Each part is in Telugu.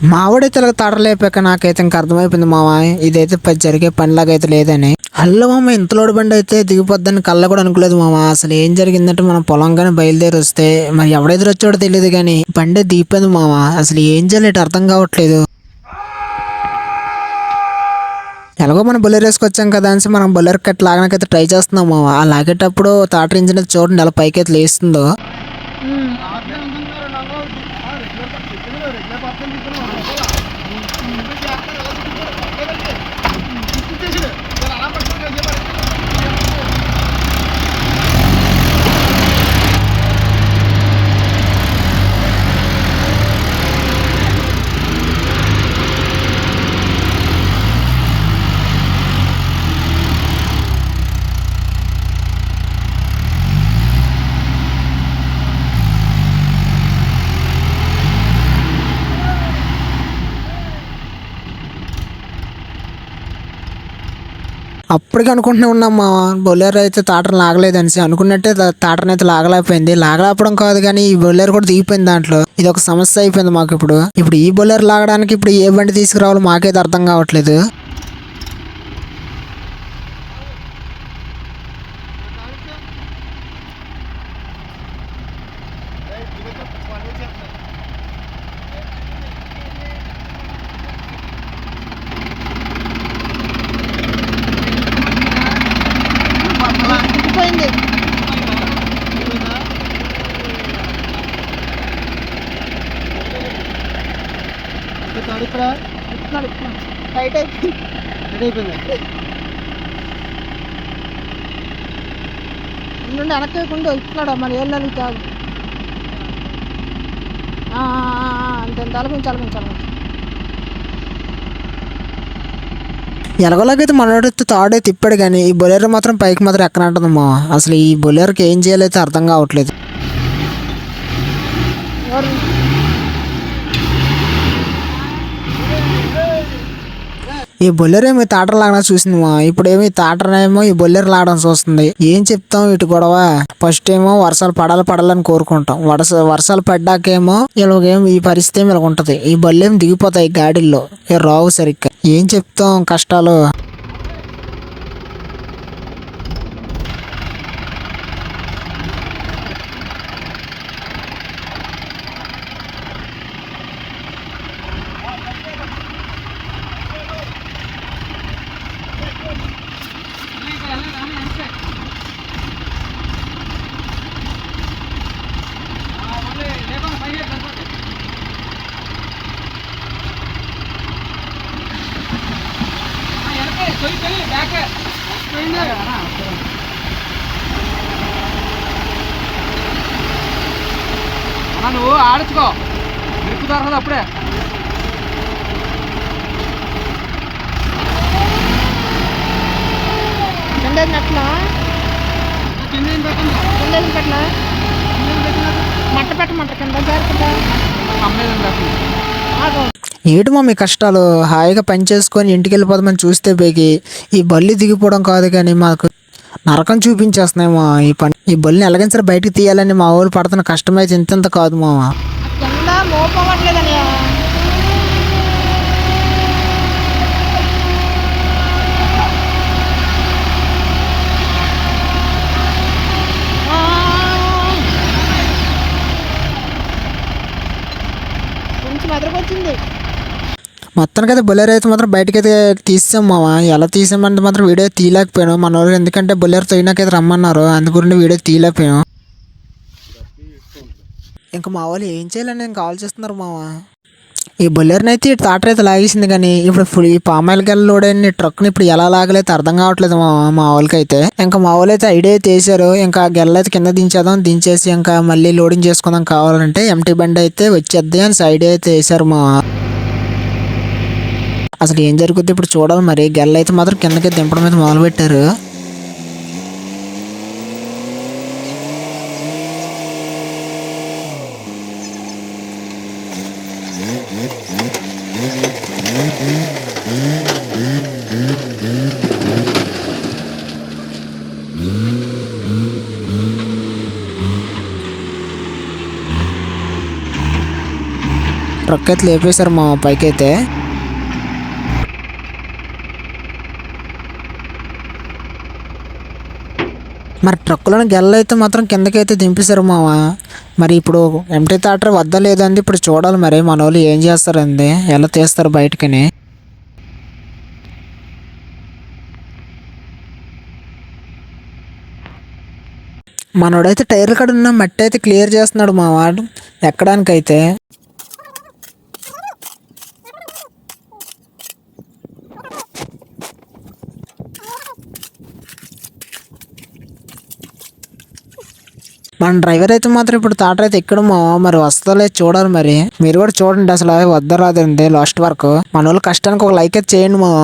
మావాడైతే ఇలా తాటలేపాక నాకైతే ఇంకా అర్థమైపోయింది మామ, ఇదైతే జరిగే పనిలాగా అయితే లేదని. హలో మామ, ఇంతలోడు బండి అయితే దిగిపోద్దని కళ్ళ కూడా అనుకోలేదు మామ. అసలు ఏం జరిగిందంటే మనం పొలంగానే బయలుదేరి వస్తే మరి ఎవడెదురు వచ్చాడో తెలియదు కానీ బండి దిగిపోయింది మామ. అసలు ఏం చేయలేదు అర్థం కావట్లేదు. ఎలాగో మనం బొలెర్ వేసుకొచ్చాం కదా అని మనం బొలెర్ కట్ లాగనకైతే ట్రై చేస్తున్నాం మామ. ఆ లాగేటప్పుడు టాటర్ ఇంజిన్ అయితే చూడండి ఎలా పైకి అయితే లేస్తుందో. అప్పటికి అనుకుంటూనే ఉన్నాం మా బొలేరో అయితే తాటను లాగలేదనిసి. అనుకున్నట్టే తాటను అయితే లాగలేకపోయింది. లాగలేపడం కాదు కానీ ఈ బొలేరో కూడా దిగిపోయింది దాంట్లో. ఇది ఒక సమస్య అయిపోయింది మాకు. ఇప్పుడు ఈ బొలేరో లాగడానికి ఇప్పుడు ఏ బండి తీసుకురావాలో మాకైతే అర్థం కావట్లేదు. నుండి వెనక్కుండు ఇస్తున్నాడు మరి ఏళ్ళు కాదు. అంతే తలపించాలి. ఎలాగోలాగైతే మనోడైతే తాడే తిప్పాడు కానీ ఈ బొలేరో మాత్రం పైకి మాత్రం ఎక్కనంటుందమ్మా. అసలు ఈ బొలేరోకి ఏం చేయాలైతే అర్థం కావట్లేదు. ఈ బొల్లెర్ ఏమో తాటర లాగా చూసింది మా. ఇప్పుడేమో ఈ తాటరేమో ఈ బొల్లెర్ లాగడం చూస్తుంది. ఏం చెప్తాం ఇటు గొడవ. ఫస్ట్ ఏమో వర్షాలు పడాలని కోరుకుంటాం. వర్షాలు పడ్డాకేమో ఇలాగేమో ఈ పరిస్థితి ఏమో ఇలా ఉంటది. ఈ బొల్లేమో దిగిపోతాయి గాడిల్లో రావు సరిగ్గా. ఏం చెప్తాం కష్టాలు. నువ్వు ఆడుచుకో ఎక్కుతారు కదా అప్పుడే. ఏడు మా మీ కష్టాలు. హాయిగా పని చేసుకొని ఇంటికి వెళ్ళిపోదామని చూస్తే బేగి ఈ బల్లి దిగిపోవడం కాదు కానీ మాకు నరకం చూపించేస్తున్నాయి మా ఈ పని. ఈ బల్లిని ఎలాగైనా సరే బయటకు తీయాలని మా ఊరు పడుతున్న కష్టమైతే ఇంత కాదు మా. మొత్తానికి అయితే బొలేరో అయితే మాత్రం బయటకైతే తీసాం మామ. ఎలా తీసామంటే మాత్రం వీడియో తీయలేకపోయాను మన వాళ్ళు. ఎందుకంటే బొలేరో తోయినాకైతే రమ్మన్నారు, అందుగురించి వీడియో తీయలేకపోయాను. ఇంకా మా వాళ్ళు ఏం చేయాలని నేను కాల్ చేస్తున్నారు మామ. ఈ బొలేరోని అయితే తాటర్ అయితే లాగేసింది కానీ ఇప్పుడు ఈ పామాయిల్ గెల్లోడని ట్రక్ని ఇప్పుడు ఎలా లాగలైతే అర్థం కావట్లేదు మా వాళ్ళకైతే. ఇంకా మా వాళ్ళు అయితే ఐడియా అయితే వేసారు. ఇంకా గెల్ల అయితే కింద దించేసి ఇంకా మళ్ళీ లోడింగ్ చేసుకుందాం కావాలంటే ఎంటీ బండి అయితే వచ్చేద్ది అని ఐడియా అయితే వేసారు మా. అసలు ఏం జరుగుద్ది ఇప్పుడు చూడాలి మరి. గెల్ల అయితే మాత్రం కిందకి దింపడం అయితే మొదలు పెట్టారు. ట్రక్ అయితే లేపేశారు మా పైకి అయితే. మరి ట్రక్కులను గెల్ల అయితే మాత్రం కిందకైతే దింపేశారు మామ. మరి ఇప్పుడు ఎంటీ థియేటర్ వద్ద లేదండి, ఇప్పుడు చూడాలి మరి మన వాళ్ళు ఏం చేస్తారండి, ఎలా తీస్తారు బయటకని. మనోడైతే టైర్ కాడ ఉన్న మట్టి అయితే క్లియర్ చేస్తున్నాడు మా వాడు ఎక్కడానికైతే. మన డ్రైవర్ అయితే మాత్రం ఇప్పుడు తాట అయితే ఎక్కడం మరి వస్తుందో చూడాలి మరి. మీరు కూడా చూడండి అసలు వద్ద రాదండి లాస్ట్ వరకు. మన వాళ్ళ కష్టానికి ఒక లైక్ అయితే చేయండి మామ.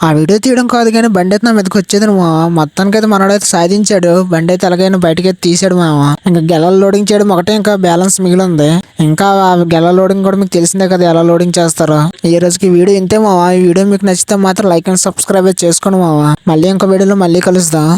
ఆ వీడియో తీయడం కాదు కానీ బండి అయితే నా మీదకి వచ్చేది మామ. మొత్తానికి అయితే మనోడైతే సాధించాడు. బండి అయితే ఎలాగైనా బయటకి అయితే తీసాడు మామ. ఇంకా గెలలు లోడింగ్ చేయడం ఒకటే ఇంకా బ్యాలెన్స్ మిగిలి ఉంది. ఇంకా ఆ గెల లోడింగ్ కూడా మీకు తెలిసిందే కదా ఎలా లోడింగ్ చేస్తారో. ఈ రోజుకి వీడియో ఇంతే మామ. ఈ వీడియో మీకు నచ్చితే మాత్రం లైక్ అండ్ సబ్స్క్రైబ్ చేసుకోండి మామ. మళ్ళీ ఇంకో వీడియోలో మళ్ళీ కలుద్దాం.